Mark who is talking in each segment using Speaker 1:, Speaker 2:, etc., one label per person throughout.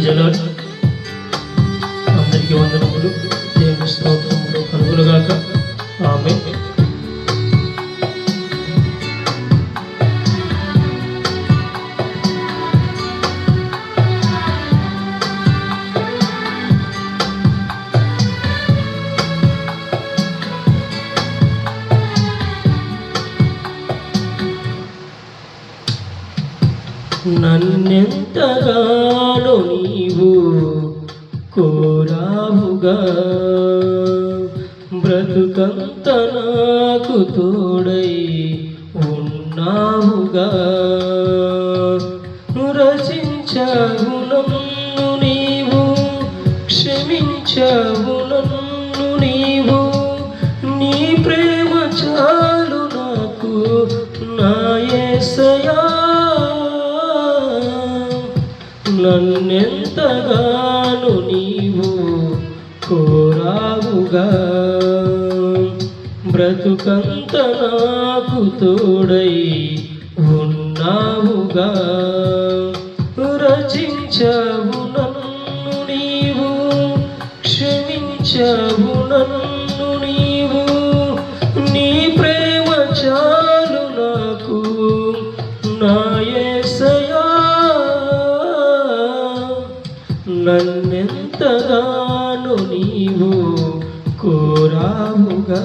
Speaker 1: Praise అందరికీ వందనములు. దేవుని స్తోత్రములు కలుగునుగాక. ఆమేన్. నన్నెంతగానో నీవు కోరావుగా, బ్రతుకంత నాకు తోడై ఉన్నావుగా. రచించావు నన్ను నీవు, క్షమించావు నన్ను నీవు. నీ ప్రేమ చాలు నాకు నా యేసయ్యా. నన్నెంతగానో నీవు కోరావుగా, బ్రతుకంత నాకు తోడై ఉన్నావుగా. రచించావు నన్ను నీవు, క్షమించావు నన్ను నీవు. నీ ప్రేమ చాలు నాకు నా యేసయ్యా. నన్నెంతగానో నీవు కోరావుగా,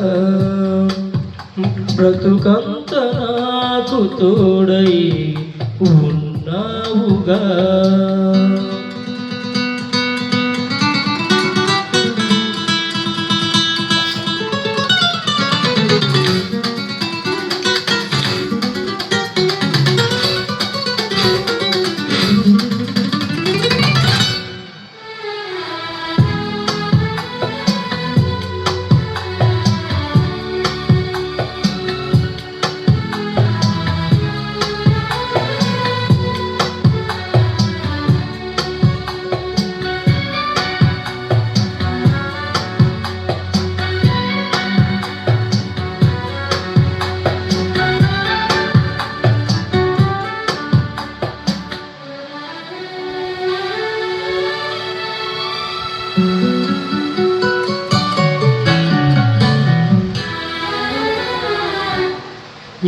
Speaker 1: బ్రతుకంత నాకు తోడై ఉన్నావుగా.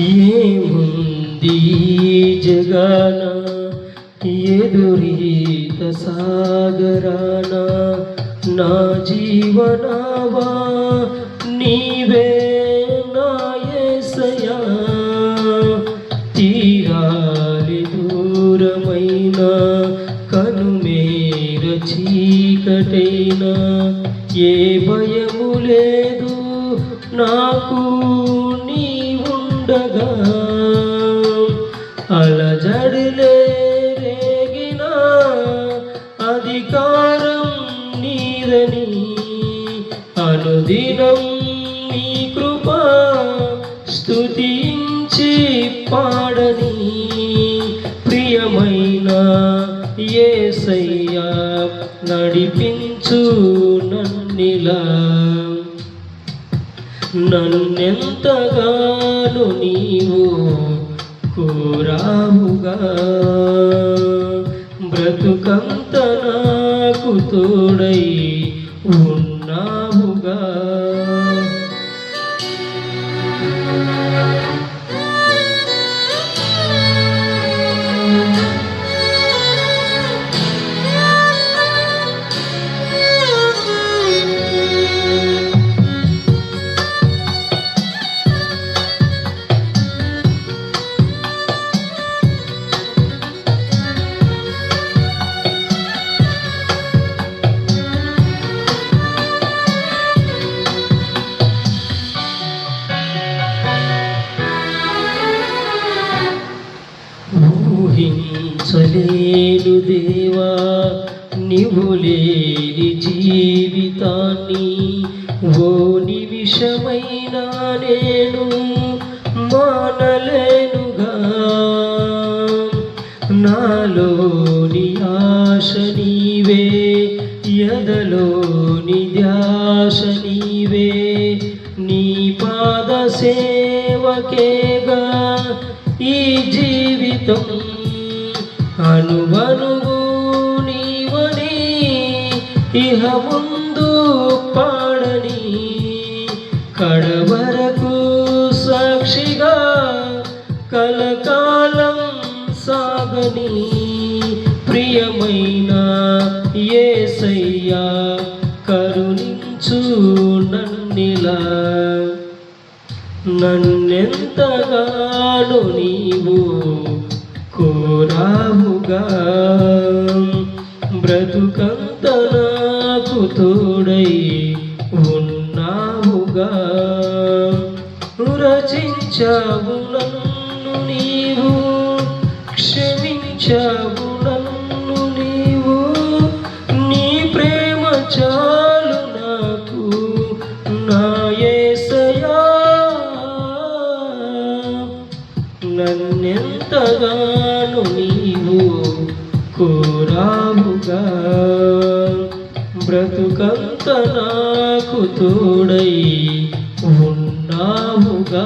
Speaker 1: ఏముంది జగాన ఎదురీత సాగరాన, నా జీవనావా నీవే నా యేసయ్యా. తీరాలి దూరమైన కనుమేర చీకటైన, ఏ భయము లేదు నాకు నీవుండగా. అలజడిలే రేగిన అధికారం నీదని, అనుదినం నీ కృపా స్తుతించి పాడని. ప్రియమైన యేసయ్యా నడిపించు నన్నిలా. నన్నెంతగానో నీవు కోరావుగా, బ్రతుకంత నాకు తోడై ఉన్నావుగా. ఊహించలేను దేవా నీవు లేని జీవితాన్ని. ఓ నిమిషమైనా నేను మానలేనుగా. నాలోని ఆశ నీవే, ఎదలోని ధ్యాస నీవే. నీ పాద సేవకేగా ఈ జీవితం, అనువనువు నీవని ఇహ ముందు పాడని కడవరకు సాక్షిగా కలకాలం సాగని ప్రియమైన యేసయ్యా కరుణించు నన్నిలా నన్నెంతగానో నీవు కోరావుగా బ్రతుకంత నాకు తోడై ఉన్నావుగా రచించావు నన్ను నీవు క్షమించావు నన్ను నీవు నీ ప్రేమ చాలు నాకు నా యేసయ్యా నన్నెంతగానో నీవు కోరావుగా బ్రతుకంత నాకు తోడై ఉన్నావుగా